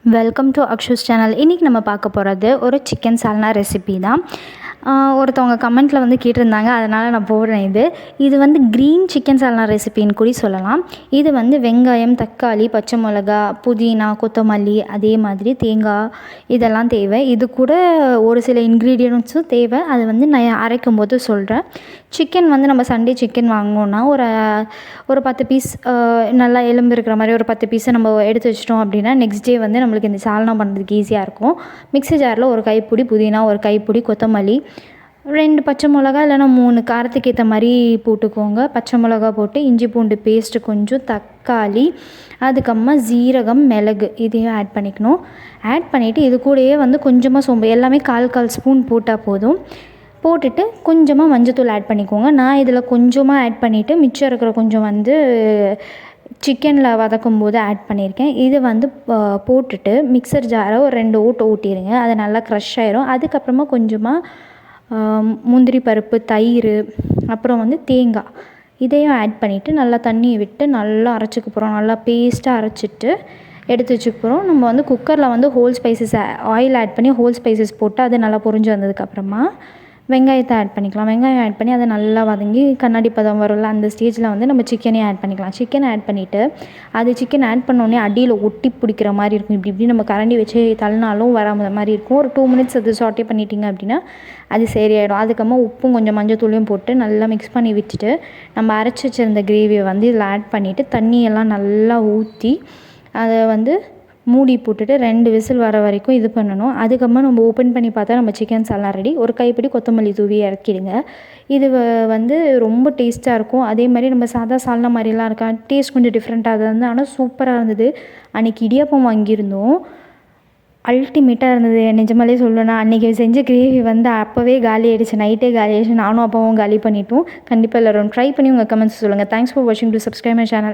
Welcome to அக்ஷுஸ் channel. இன்றைக்கி நம்ம பார்க்க போகிறது ஒரு சிக்கன் சால்னா ரெசிபி தான். ஒருத்தவங்க கமெண்ட்டில் வந்து கேட்டிருந்தாங்க, அதனால் நான் போடுறேன். இது வந்து க்ரீன் சிக்கன் சால்னா ரெசிபின்னு கூட சொல்லலாம். இது வந்து வெங்காயம், தக்காளி, பச்சை மிளகா, புதினா, கொத்தமல்லி, அதே மாதிரி தேங்காய் இதெல்லாம் தேவை. இது கூட ஒரு சில இன்க்ரீடியன்ட்ஸும் தேவை. அது வந்து நான் அரைக்கும் போது சொல்கிறேன். சிக்கன் வந்து நம்ம சண்டே சிக்கன் வாங்கினோன்னா ஒரு 10 பீஸ் நல்லா எலும்பு இருக்கிற மாதிரி ஒரு 10 பீஸை நம்ம எடுத்து வச்சிட்டோம் அப்படின்னா நெக்ஸ்ட் டே வந்து நம்மளுக்கு இந்த சால்னா பண்ணுறதுக்கு ஈஸியாக இருக்கும். மிக்ஸி ஜாரில் ஒரு கைப்பிடி புதினா, ஒரு கைப்பிடி கொத்தமல்லி, 2 பச்சை மிளகா இல்லைனா 3 காரத்துக்கு ஏற்ற மாதிரி போட்டுக்கோங்க. பச்சை மிளகா போட்டு இஞ்சி பூண்டு பேஸ்ட்டு கொஞ்சம், தக்காளி, அதுக்கப்புறமா ஜீரகம், மிளகு இதையும் ஆட் பண்ணிக்கணும். ஆட் பண்ணிவிட்டு இது கூடயே வந்து கொஞ்சமாக சோம்பு, எல்லாமே 1/4 ஸ்பூன் போட்டால் போதும். போட்டுட்டு கொஞ்சமாக மஞ்சத்தூள் ஆட் பண்ணிக்கோங்க. நான் இதில் கொஞ்சமாக ஆட் பண்ணிவிட்டு மிச்சம் இருக்கிற கொஞ்சம் வந்து சிக்கனில் வதக்கும் போது ஆட் பண்ணியிருக்கேன். இது வந்து போட்டுட்டு மிக்சர் ஜாரை ஒரு 2 ஓட்டு ஊட்டிடுங்க. அது நல்லா க்ரஷ் ஆயிரும். அதுக்கப்புறமா கொஞ்சமாக முந்திரி பருப்பு, தயிர், அப்புறம் வந்து தேங்காய் இதையும் ஆட் பண்ணிவிட்டு நல்லா தண்ணியை விட்டு நல்லா அரைச்சிக்க போகிறோம். நல்லா பேஸ்ட்டாக அரைச்சிட்டு எடுத்து வச்சுக்க போகிறோம். நம்ம வந்து குக்கரில் வந்து ஹோல் ஸ்பைசஸ் ஆயில் ஆட் பண்ணி ஹோல் ஸ்பைசஸ் போட்டு அது நல்லா பொரிஞ்சு வந்ததுக்கப்புறமா வெங்காயத்தை ஆட் பண்ணிக்கலாம். வெங்காயம் ஆட் பண்ணி அதை நல்லா வதங்கி கண்ணாடி பதம் வரும்ல, அந்த ஸ்டேஜில் வந்து நம்ம சிக்கனையும் ஆட் பண்ணிக்கலாம். சிக்கன் ஆட் பண்ணிவிட்டு அது சிக்கன் ஆட் பண்ணோடனே அடியில் ஒட்டி பிடிக்கிற மாதிரி இருக்கும். இப்படி நம்ம கரண்டி வச்சு தள்ளினாலும் வராத மாதிரி இருக்கும். ஒரு 2 மினிட்ஸ் அது சாட்டே பண்ணிட்டீங்க அப்படின்னா அது சரியாயிடும். அதுக்கப்புறமா உப்பும் கொஞ்சம் மஞ்சத்தூளையும் போட்டு நல்லா மிக்ஸ் பண்ணி விட்டுட்டு நம்ம அரைச்சி வச்சிருந்த கிரேவியை வந்து இதில் ஆட் பண்ணிவிட்டு தண்ணியெல்லாம் நல்லா ஊற்றி அதை வந்து மூடி போட்டுட்டு 2 விசில் வர வரைக்கும் இது பண்ணணும். அதுக்கப்புறமா நம்ம ஓப்பன் பண்ணி பார்த்தா நம்ம சிக்கன் சால்னா ரெடி. ஒரு கைப்பிடி கொத்தமல்லி தூவி இறக்கிடுங்க. இது வந்து ரொம்ப டேஸ்ட்டாக இருக்கும். அதே மாதிரி நம்ம சாதா சால்னா மாதிரிலாம் இருக்கா, டேஸ்ட் கொஞ்சம் டிஃப்ரெண்ட்டாக அது வந்து ஆனால் சூப்பராக இருந்தது. அன்றைக்கி இடியாப்பம் வாங்கியிருந்தோம், அல்டிமேட்டாக இருந்தது. நிஜமாலே சொல்லணும்னா அன்றைக்கி செஞ்ச கிரேவி வந்து அப்போவே காலி ஆகிடுச்சு, நைட்டே காலி ஆகிடுச்சு. நானும் அப்பாவும் காலி பண்ணிட்டோம். கண்டிப்பாக எல்லோரும் ட்ரை பண்ணி உங்கள் கமெண்ட்ஸ் சொல்லுங்கள். தேங்க்ஸ் ஃபார் வாட்சிங். To subscribe my channel.